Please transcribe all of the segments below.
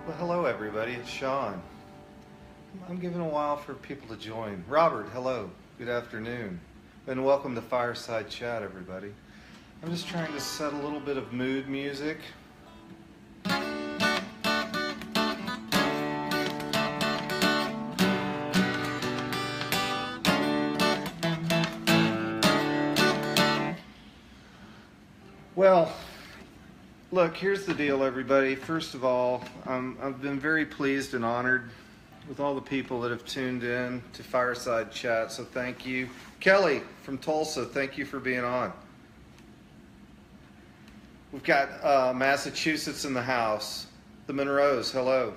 Well, hello everybody, it's Sean. I'm giving a while for people to join. Robert, hello, good afternoon. And welcome to Fireside Chat, everybody. I'm just trying to set a little bit of mood music. Well, look, here's the deal, everybody. First of all, I've been very pleased and honored with all the people that have tuned in to Fireside Chat, so thank you. Kelly from Tulsa, thank you for being on. We've got Massachusetts in the house. The Monroes, hello.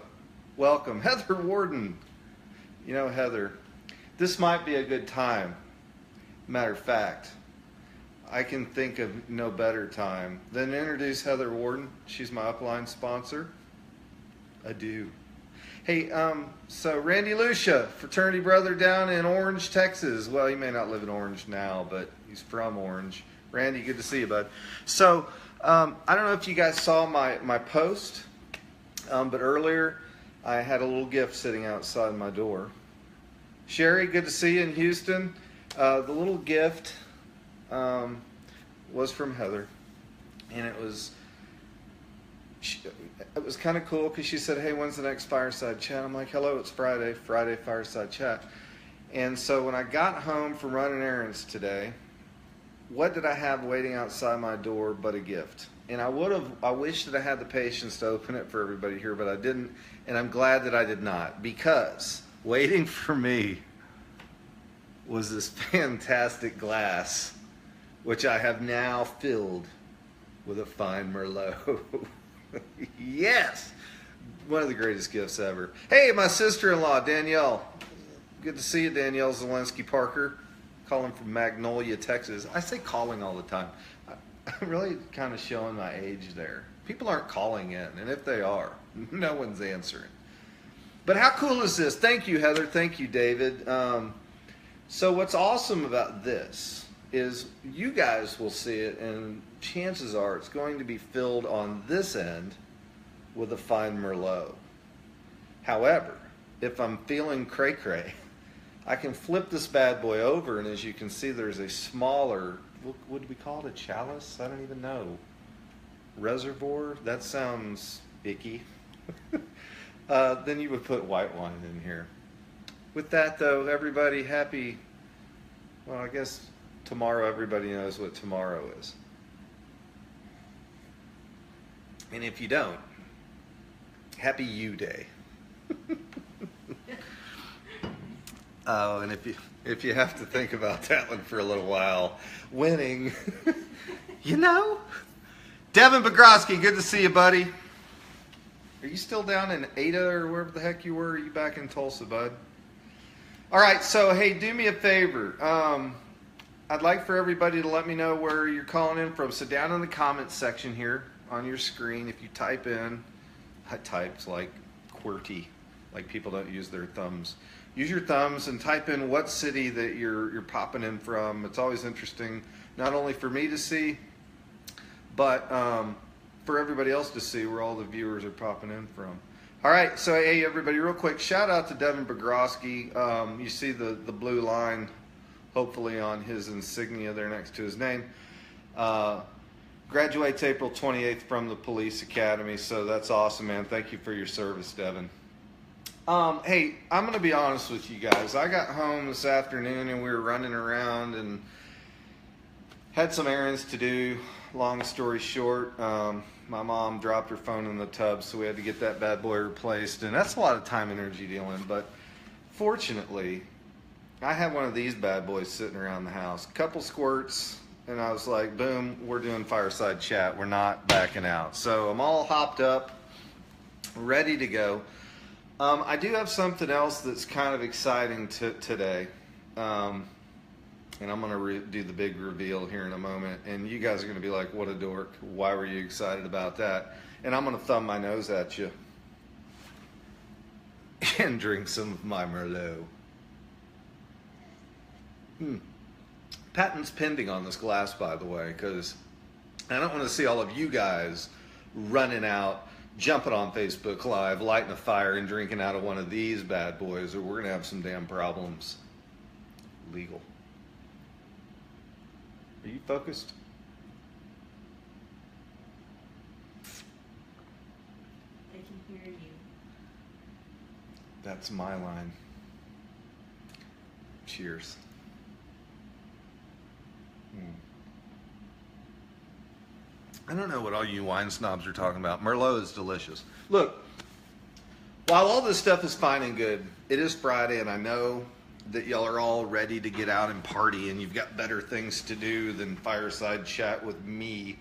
Welcome. Heather Warden. You know, Heather, this might be a good time. Matter of fact, I can think of no better time than to introduce Heather Warden. She's my upline sponsor. I do. Hey, so Randy Lucia, fraternity brother down in Orange, Texas. Well, he may not live in Orange now, but he's from Orange. Randy, good to see you, bud. So, I don't know if you guys saw my post, but earlier I had a little gift sitting outside my door. Sherry, good to see you in Houston. The little gift was from Heather, and it was kind of cool because she said, hey, when's the next Fireside Chat? I'm like, hello, it's Friday Fireside Chat. And so when I got home from running errands today, what did I have waiting outside my door but a gift? And I wish that I had the patience to open it for everybody here, but I didn't, and I'm glad that I did not, because waiting for me was this fantastic glass, which I have now filled with a fine Merlot. Yes! One of the greatest gifts ever. Hey, my sister-in-law, Danielle. Good to see you, Danielle Zelensky Parker. Calling from Magnolia, Texas. I say calling all the time. I'm really kind of showing my age there. People aren't calling in, and if they are, no one's answering. But how cool is this? Thank you, Heather. Thank you, David. So what's awesome about this is you guys will see it, and chances are it's going to be filled on this end with a fine Merlot. However, if I'm feeling cray-cray, I can flip this bad boy over, and as you can see, there's a smaller, what would we call it, a chalice? I don't even know. Reservoir? That sounds icky. Then you would put white wine in here. With that, though, everybody, happy, well, I guess tomorrow, everybody knows what tomorrow is. And if you don't, happy you day. Oh, and if you have to think about that one for a little while, winning, you know. Devin Bogroski, good to see you, buddy. Are you still down in Ada or wherever the heck you were? Are you back in Tulsa, bud? All right, so hey, do me a favor. I'd like for everybody to let me know where you're calling in from. So down in the comments section here on your screen, if you type in, I typed like QWERTY, like people don't use their thumbs. Use your thumbs and type in what city that you're popping in from. It's always interesting, not only for me to see, but for everybody else to see where all the viewers are popping in from. All right, so hey everybody, real quick, shout out to Devin Bogroski. You see the blue line, hopefully on his insignia there next to his name. Graduates April 28th from the police academy, so that's awesome, man. Thank you for your service, Devin. Hey, I'm going to be honest with you guys. I got home this afternoon and we were running around and had some errands to do. Long story short, my mom dropped her phone in the tub, so we had to get that bad boy replaced. And that's a lot of time and energy dealing. But fortunately, I had one of these bad boys sitting around the house. A couple squirts, and I was like, boom, we're doing Fireside Chat. We're not backing out. So I'm all hopped up, ready to go. I do have something else that's kind of exciting today. And I'm going to do the big reveal here in a moment. And you guys are going to be like, what a dork. Why were you excited about that? And I'm going to thumb my nose at you and drink some of my Merlot. Patent's pending on this glass, by the way, because I don't want to see all of you guys running out jumping on Facebook Live, lighting a fire, and drinking out of one of these bad boys, or we're going to have some damn problems. Legal. Are you focused? I can hear you. That's my line. Cheers. I don't know what all you wine snobs are talking about. Merlot is delicious. Look, while all this stuff is fine and good, it is Friday, and I know that y'all are all ready to get out and party, and you've got better things to do than fireside chat with me,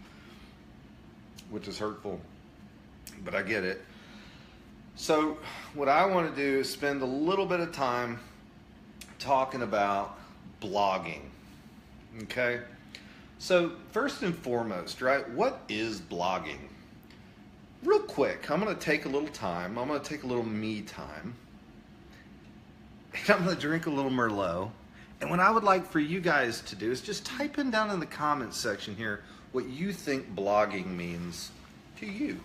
which is hurtful, but I get it. So what I want to do is spend a little bit of time talking about blogging, okay? So first and foremost, right, what is blogging? Real quick, I'm going to take a little time. I'm going to take a little me time. And I'm going to drink a little Merlot. And what I would like for you guys to do is just type in down in the comments section here what you think blogging means to you.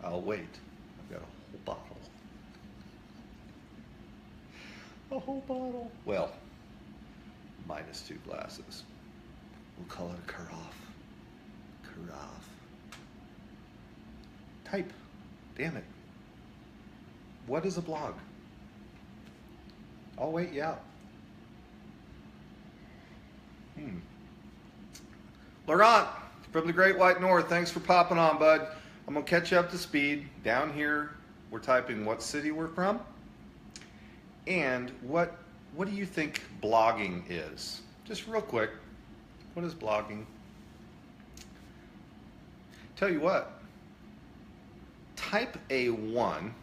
I'll wait. I've got a whole bottle. A whole bottle. Well, minus 2 glasses. We'll call it a carafe. Carafe. Type. Damn it. What is a blog? I'll wait you out. Laurent from the Great White North, thanks for popping on, bud. I'm going to catch you up to speed. Down here, we're typing what city we're from. And what do you think blogging is? Just real quick. What is blogging? Tell you what, type a 1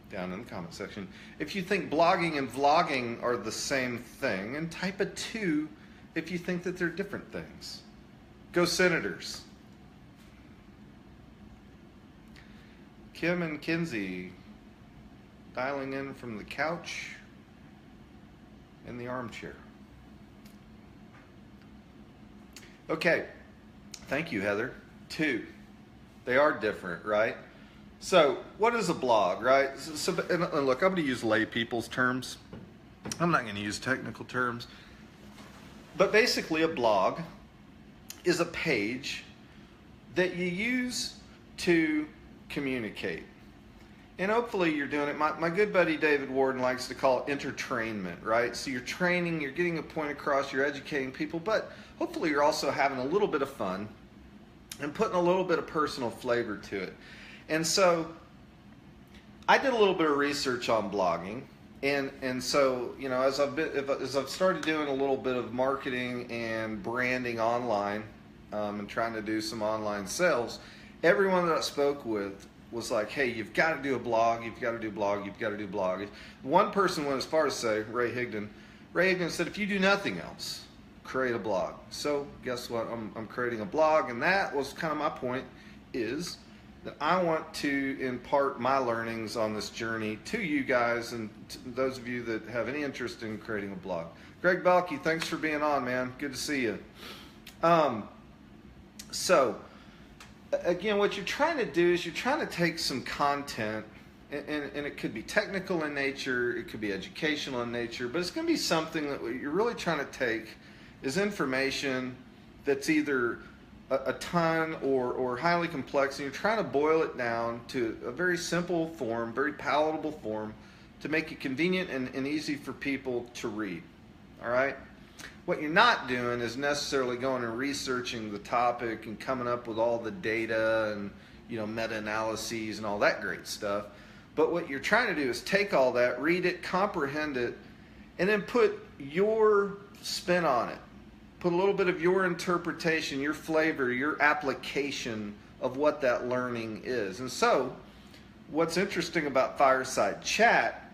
down in the comment section if you think blogging and vlogging are the same thing, and type a 2 if you think that they're different things. Go Senators. Kim and Kinsey dialing in from the couch in the armchair. Okay, thank you, Heather. 2, they are different, right? So, what is a blog, right? And look, I'm going to use lay people's terms. I'm not going to use technical terms. But basically, a blog is a page that you use to communicate. And hopefully you're doing it. My good buddy David Warden likes to call it entertainment, right? So you're training, you're getting a point across, you're educating people, but hopefully you're also having a little bit of fun and putting a little bit of personal flavor to it. And so I did a little bit of research on blogging, and so, you know, as I've started doing a little bit of marketing and branding online, and trying to do some online sales, everyone that I spoke with was like, hey, you've got to do a blog, you've got to do blog, you've got to do blog. One person went as far as to say, Ray Higdon said, if you do nothing else, create a blog. So guess what? I'm creating a blog, and that was kind of my point, is that I want to impart my learnings on this journey to you guys and to those of you that have any interest in creating a blog. Greg Balke, thanks for being on, man. Good to see you. So, again, what you're trying to do is you're trying to take some content, and it could be technical in nature, it could be educational in nature, but it's going to be something that what you're really trying to take is information that's either a ton or highly complex, and you're trying to boil it down to a very simple form, very palatable form, to make it convenient and easy for people to read. All right? What you're not doing is necessarily going and researching the topic and coming up with all the data and, you know, meta-analyses and all that great stuff. But what you're trying to do is take all that, read it, comprehend it, and then put your spin on it. Put a little bit of your interpretation, your flavor, your application of what that learning is. And so, what's interesting about Fireside Chat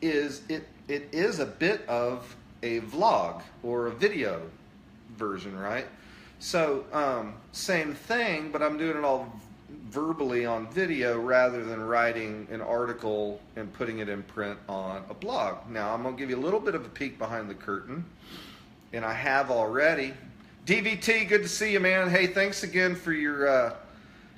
is it is a bit of a vlog or a video version, right? So, same thing, but I'm doing it all verbally on video rather than writing an article and putting it in print on a blog. Now, I'm going to give you a little bit of a peek behind the curtain. And I have already. DVT, good to see you, man. Hey, thanks again for your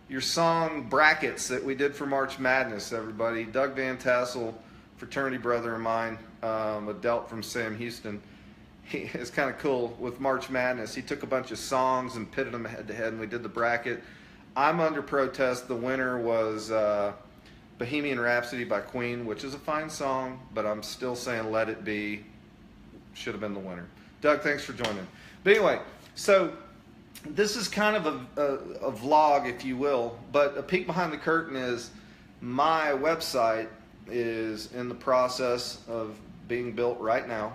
your song brackets that we did for March Madness, everybody. Doug Van Tassel, fraternity brother of mine, a Delt from Sam Houston. It's kind of cool with March Madness. He took a bunch of songs and pitted them head to head, and we did the bracket. I'm under protest. The winner was Bohemian Rhapsody by Queen, which is a fine song, but I'm still saying Let It Be should have been the winner. Doug, thanks for joining. But anyway, so this is kind of a vlog, if you will, but a peek behind the curtain is my website is in the process of being built right now.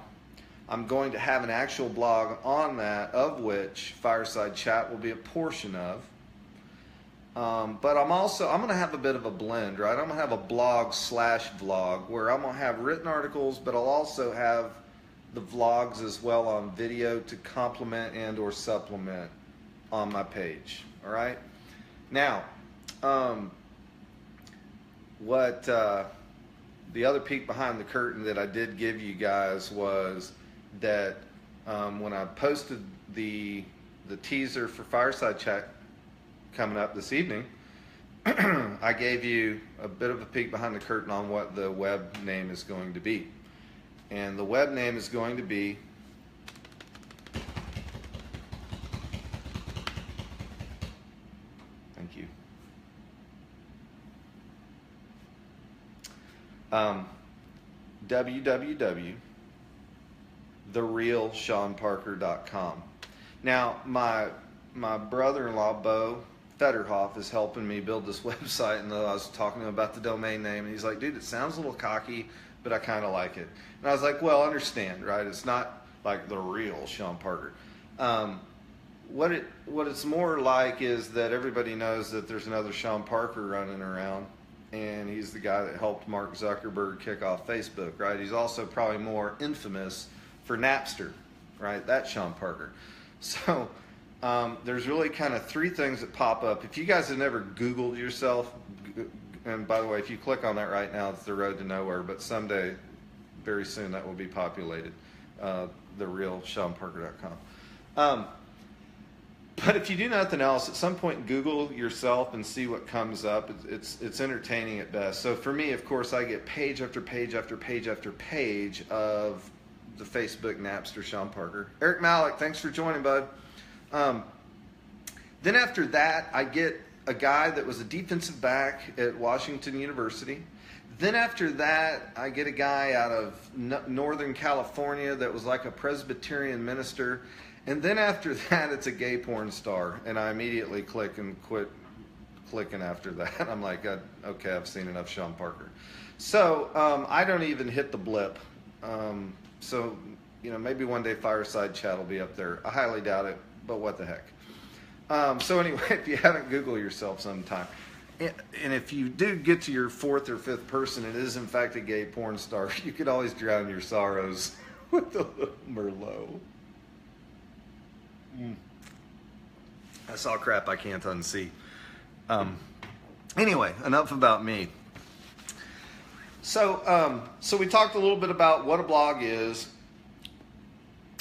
I'm going to have an actual blog on that, of which Fireside Chat will be a portion of. But I'm going to have a bit of a blend, right? I'm going to have a blog/vlog where I'm going to have written articles, but I'll also have the vlogs as well on video to complement and or supplement on my page. All right. Now, the other peek behind the curtain that I did give you guys was that when I posted the teaser for Fireside Chat coming up this evening, I gave you a bit of a peek behind the curtain on what the web name is going to be. And the web name is going to be thank you. www.therealseanparker.com. Now, my brother-in-law, Bo Fetterhoff, is helping me build this website, and I was talking to him about the domain name, and he's like, dude, it sounds a little cocky, but I kind of like it. And I was like, well, understand, right? It's not like the real Sean Parker. What it's more like is that everybody knows that there's another Sean Parker running around, and he's the guy that helped Mark Zuckerberg kick off Facebook, right? He's also probably more infamous for Napster, right? That's Sean Parker. So there's really kind of three things that pop up. If you guys have never Googled yourself, and by the way, if you click on that right now, it's the road to nowhere, but someday, very soon, that will be populated, therealseanparker.com. But if you do nothing else, at some point Google yourself and see what comes up. It's entertaining at best. So for me, of course, I get page after page after page after page of the Facebook Napster Sean Parker. Eric Malik, thanks for joining, bud. Then after that, I get a guy that was a defensive back at Washington University. Then after that, I get a guy out of Northern California that was like a Presbyterian minister. And then after that, it's a gay porn star. And I immediately click and quit clicking after that. I'm like, okay, I've seen enough Sean Parker. So I don't even hit the blip. So, maybe one day Fireside Chat will be up there. I highly doubt it, but what the heck. So anyway, if you haven't Googled yourself sometime, and if you do get to your fourth or fifth person, it is in fact a gay porn star, you could always drown your sorrows with a little Merlot. That's all crap I can't unsee. Anyway, enough about me. So we talked a little bit about what a blog is,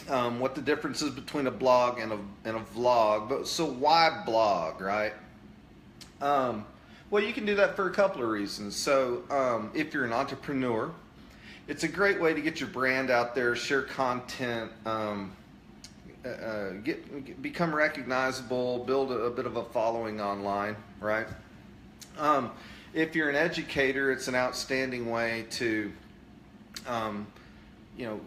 what the difference is between a blog and a vlog. But so why blog, right? Well, you can do that for a couple of reasons. So if you're an entrepreneur, it's a great way to get your brand out there, share content, become recognizable, build a bit of a following online, right? If you're an educator, it's an outstanding way to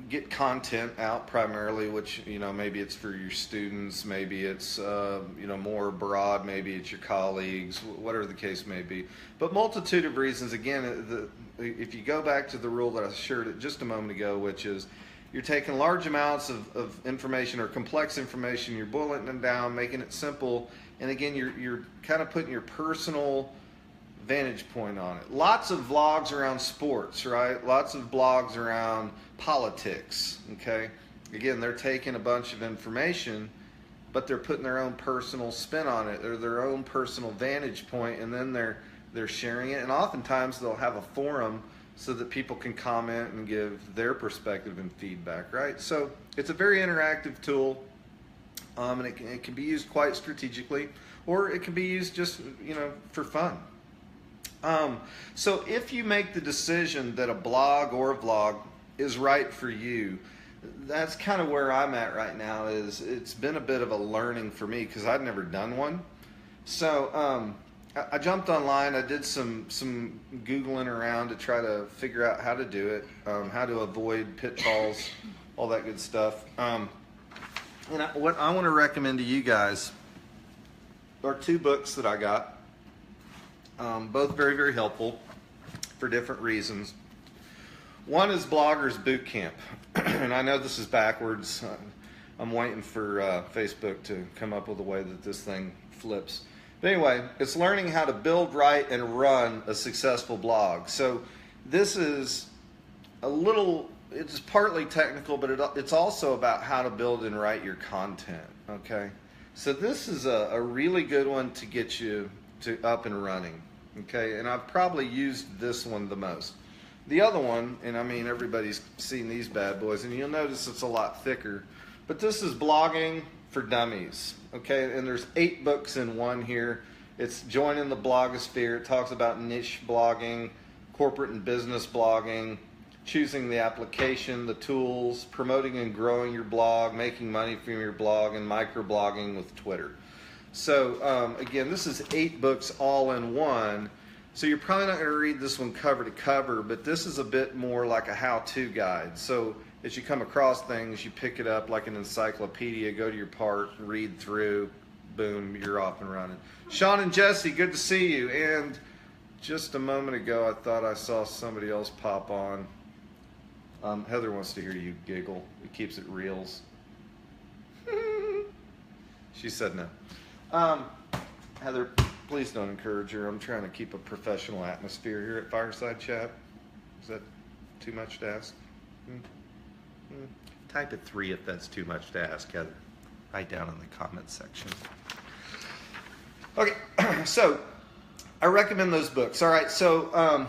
get content out primarily, which, maybe it's for your students, maybe it's, more broad, maybe it's your colleagues, whatever the case may be. But multitude of reasons, again, if you go back to the rule that I shared just a moment ago, which is you're taking large amounts of information or complex information, you're boiling them down, making it simple, and again, you're kind of putting your personal vantage point on it. Lots of vlogs around sports, right? Lots of blogs around politics, okay? Again, they're taking a bunch of information, but they're putting their own personal spin on it, or their own personal vantage point, and then they're sharing it. And oftentimes they'll have a forum so that people can comment and give their perspective and feedback, right? So it's a very interactive tool, and it can be used quite strategically. or it can be used just, for fun. So if you make the decision that a blog or a vlog is right for you, that's kind of where I'm at right now. It's been a bit of a learning for me because I'd never done one. So I jumped online. I did some Googling around to try to figure out how to do it, how to avoid pitfalls, all that good stuff. What I want to recommend to you guys are 2 books that I got. Both very, very helpful for different reasons. One is Blogger's Boot Camp. And I know this is backwards. I'm waiting for Facebook to come up with a way that this thing flips. But anyway, it's learning how to build, write, and run a successful blog. So this is it's partly technical, but it's also about how to build and write your content, okay? So this is a really good one to get you up and running, okay? And I've probably used this one the most. The other one, and I mean everybody's seen these bad boys, and you'll notice it's a lot thicker, but this is Blogging for Dummies, okay? And there's 8 books in one here. It's Joining the Blogosphere. It talks about niche blogging, corporate and business blogging, choosing the application, the tools, promoting and growing your blog, making money from your blog, and microblogging with Twitter. So again, this is 8 books all in one. So you're probably not going to read this one cover to cover, but this is a bit more like a how-to guide. So as you come across things, you pick it up like an encyclopedia, go to your part, read through, boom, you're off and running. Sean and Jesse, good to see you. And just a moment ago, I thought I saw somebody else pop on. Heather wants to hear you giggle. It keeps it reels. She said no. Heather, please don't encourage her. I'm trying to keep a professional atmosphere here at Fireside Chat. Is that too much to ask? Type a 3 if that's too much to ask, Heather. Write down in the comments section. Okay, so I recommend those books. All right, so,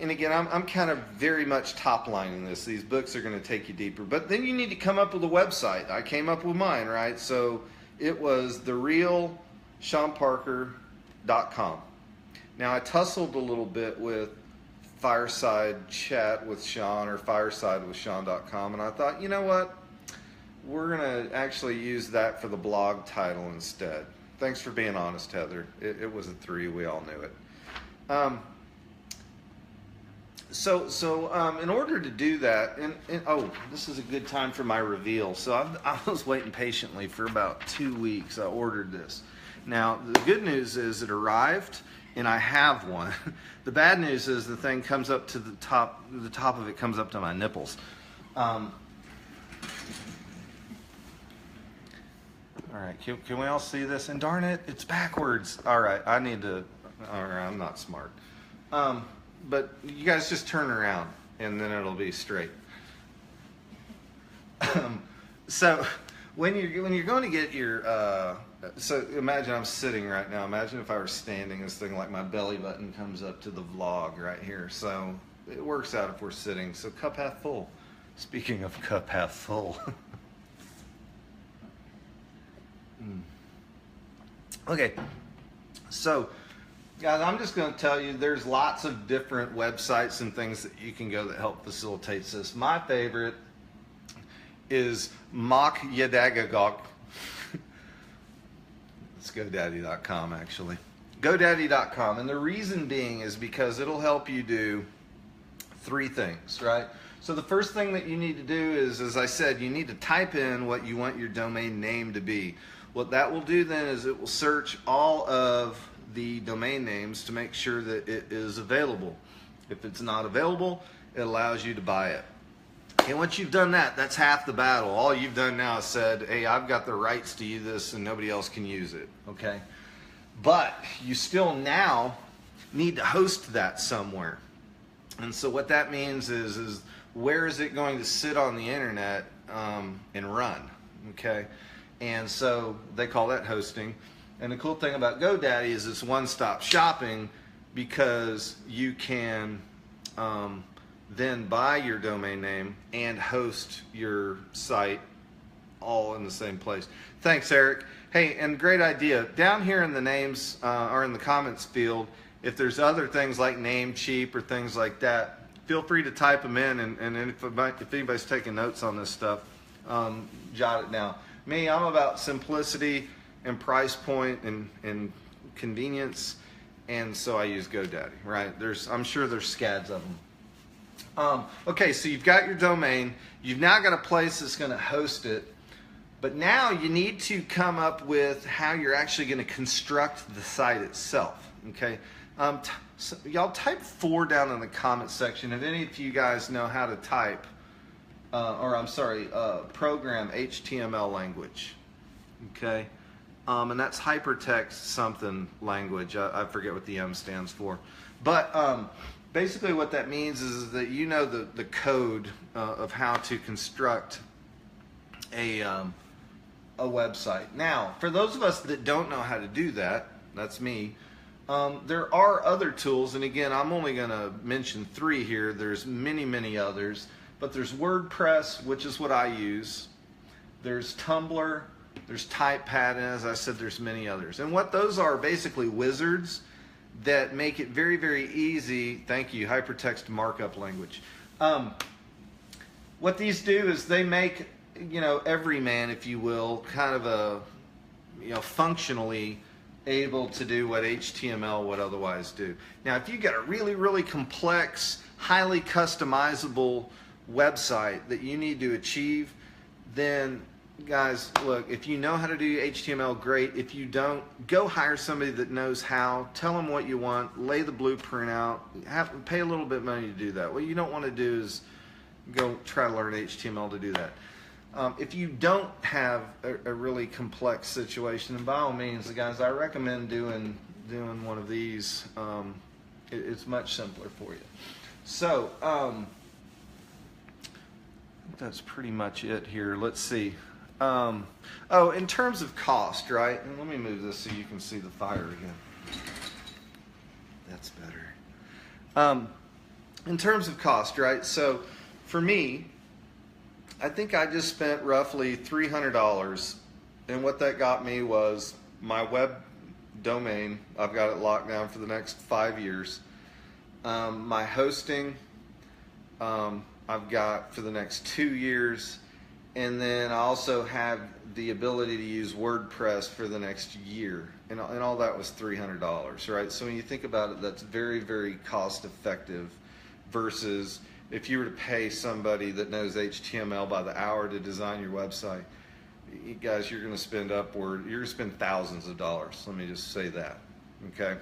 and again, I'm kind of very much top-lining this. These books are going to take you deeper. But then you need to come up with a website. I came up with mine, right? So it was therealseanparker.com. Now, I tussled a little bit with Fireside Chat with Sean or firesidewithsean.com, and I thought, you know what? We're going to actually use that for the blog title instead. Thanks for being honest, Heather. It was a 3. We all knew it. So in order to do that, and oh, this is a good time for my reveal. So I was waiting patiently for about 2 weeks. I ordered this. Now, the good news is it arrived, and I have one. The bad news is the thing comes up to the top of it comes up to my nipples. All right, can we all see this? And darn it, it's backwards. All right, all right, I'm not smart. But you guys just turn around, and then it'll be straight. So when you're going to get your, so imagine I'm sitting right now. Imagine if I were standing, this thing like my belly button comes up to the vlog right here. So it works out if we're sitting. So cup half full. Speaking of cup half full. Okay, so guys, I'm just going to tell you there's lots of different websites and things that you can go that help facilitate this. My favorite is MockYadagagok. It's GoDaddy.com actually. GoDaddy.com, and the reason being is because it'll help you do 3 things, right? So the first thing that you need to do is, as I said, you need to type in what you want your domain name to be. What that will do then is it will search all of the domain names to make sure that it is available. If it's not available, it allows you to buy it. And once you've done that, that's half the battle. All you've done now is said, hey, I've got the rights to use this and nobody else can use it, okay? But you still now need to host that somewhere. And so what that means is where is it going to sit on the internet and run, okay? And so they call that hosting. And the cool thing about GoDaddy is it's one-stop shopping because you can then buy your domain name and host your site all in the same place. Thanks, Eric. Hey, and great idea. Down here in the names or in the comments field, if there's other things like Namecheap or things like that, feel free to type them in. And if anybody's taking notes on this stuff, jot it down. Me, I'm about simplicity and price point and convenience, and so I use GoDaddy. Right? I'm sure there's scads of them. Okay, so you've got your domain. You've now got a place that's going to host it. But now you need to come up with how you're actually going to construct the site itself. Okay, so y'all type 4 down in the comment section. If any of you guys know how to type, program HTML language. Okay, and that's hypertext something language. I forget what the M stands for, but basically what that means is that you know the code of how to construct a website. Now, for those of us that don't know how to do that, that's me, there are other tools, and again, I'm only going to mention 3 here. There's many others, but there's WordPress, which is what I use. There's Tumblr, there's TypePad, and as I said, there's many others. And what those are basically wizards that make it very easy. Thank you, hypertext markup language. What these do is they make everyman, if you will, kind of functionally able to do what HTML would otherwise do. Now, if you get a really complex, highly customizable website that you need to achieve, then guys, look, if you know how to do HTML, great. If you don't, go hire somebody that knows how. Tell them what you want. Lay the blueprint out. Pay a little bit of money to do that. What you don't want to do is go try to learn HTML to do that. If you don't have a really complex situation, then by all means, guys, I recommend doing one of these. It's much simpler for you. So that's pretty much it here. Let's see. In terms of cost, right? And let me move this so you can see the fire again. That's better. In terms of cost, right? So for me, I think I just spent roughly $300, and what that got me was my web domain. I've got it locked down for the next 5 years. My hosting, I've got for the next 2 years, and then I also have the ability to use WordPress for the next year, and all that was $300, right? So when you think about it, that's very cost effective versus if you were to pay somebody that knows HTML by the hour to design your website. You guys, you're going to spend thousands of dollars. Let me just say that, okay?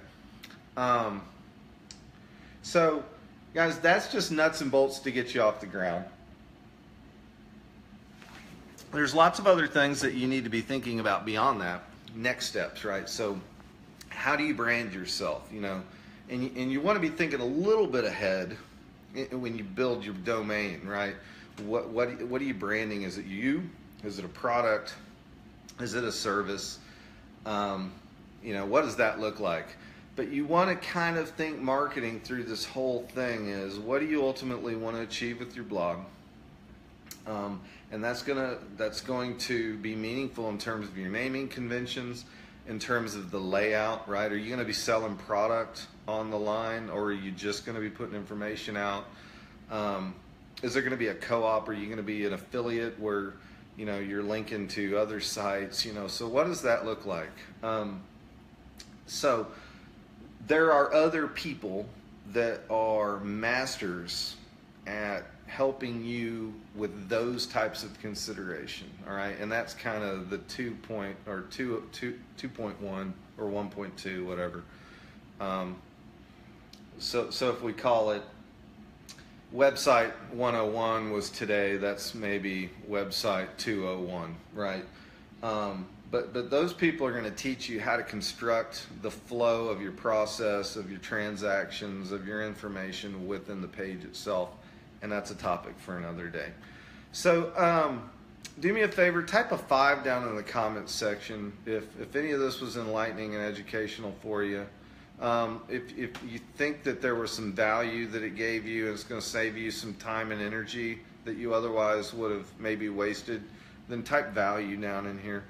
So, guys, that's just nuts and bolts to get you off the ground. There's lots of other things that you need to be thinking about beyond that. Next steps, right? So, how do you brand yourself? And you want to be thinking a little bit ahead when you build your domain, right? What are you branding? Is it you? Is it a product? Is it a service? What does that look like? But you want to kind of think marketing through this whole thing is, what do you ultimately want to achieve with your blog? And that's going to be meaningful in terms of your naming conventions, in terms of the layout, right? Are you going to be selling product on the line, or are you just going to be putting information out? Is there going to be a co-op? Are you going to be an affiliate where you're linking to other sites? So what does that look like? So there are other people that are masters at helping you with those types of consideration, all right? And that's kind of the 2.1 or 1.2, whatever. So if we call it website 101 was today, that's maybe website 201, right? But those people are going to teach you how to construct the flow of your process, of your transactions, of your information within the page itself, and that's a topic for another day. So do me a favor, type a 5 down in the comments section if any of this was enlightening and educational for you. If you think that there was some value that it gave you and it's going to save you some time and energy that you otherwise would have maybe wasted then type value down in here.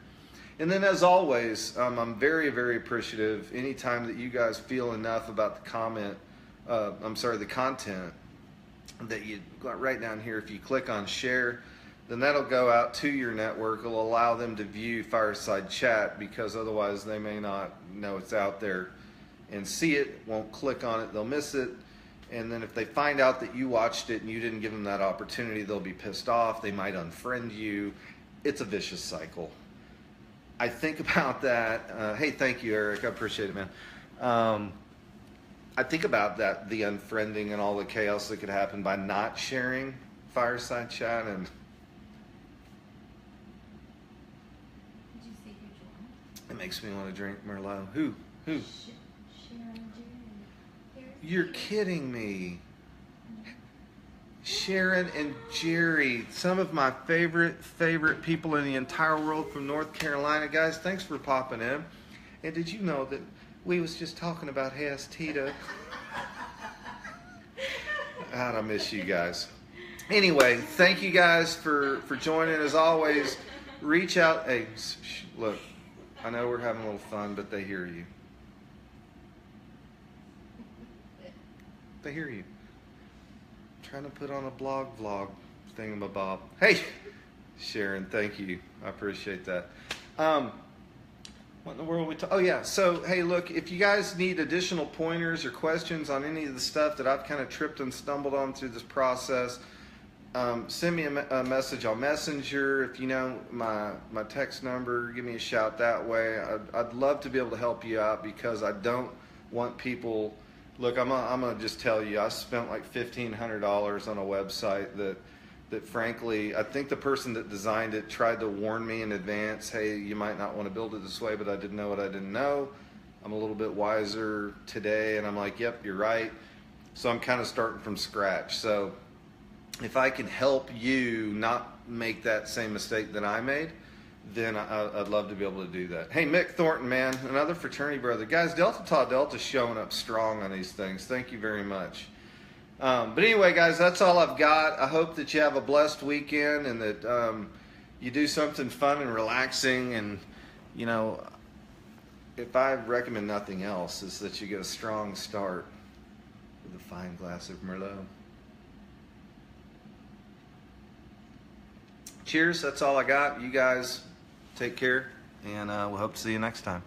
And then as always, I'm very, very appreciative anytime that you guys feel enough about the the content, that you go right down here. If you click on share, then that'll go out to your network. It'll allow them to view Fireside Chat, because otherwise they may not know it's out there and see it, won't click on it, they'll miss it. And then if they find out that you watched it and you didn't give them that opportunity, they'll be pissed off. They might unfriend you. It's a vicious cycle. I think about that. Hey, thank you, Eric. I appreciate it, man. I think about that, the unfriending and all the chaos that could happen by not sharing Fireside Chat. And Did you see who joined? it makes me want to drink Merlot. Who? Sharon Jerry. You're kidding me. Sharon and Jerry, some of my favorite people in the entire world from North Carolina. Guys, thanks for popping in. And did you know that we was just talking about Hayes Tita? God, I miss you guys. Anyway, thank you guys for joining. As always, reach out. Hey, look, I know we're having a little fun, but they hear you. They hear you. Trying to put on a vlog thingamabob. Hey, Sharon, thank you. I appreciate that. What in the world are we talking? Oh yeah. So hey, look, if you guys need additional pointers or questions on any of the stuff that I've kind of tripped and stumbled on through this process, send me a message on Messenger. If you know my text number, give me a shout that way. I'd love to be able to help you out, because I don't want people. Look, I'm gonna just tell you, I spent like $1,500 on a website that frankly, I think the person that designed it tried to warn me in advance, hey, you might not want to build it this way, but I didn't know what I didn't know. I'm a little bit wiser today, and I'm like, yep, you're right. So I'm kind of starting from scratch. So if I can help you not make that same mistake that I made, then I'd love to be able to do that. Hey, Mick Thornton, man, another fraternity brother. Guys, Delta Tau Delta's showing up strong on these things. Thank you very much. But anyway, guys, that's all I've got. I hope that you have a blessed weekend, and that you do something fun and relaxing. And, you know, if I recommend nothing else, is that you get a strong start with a fine glass of Merlot. Cheers. That's all I got. You guys take care, and we'll hope to see you next time.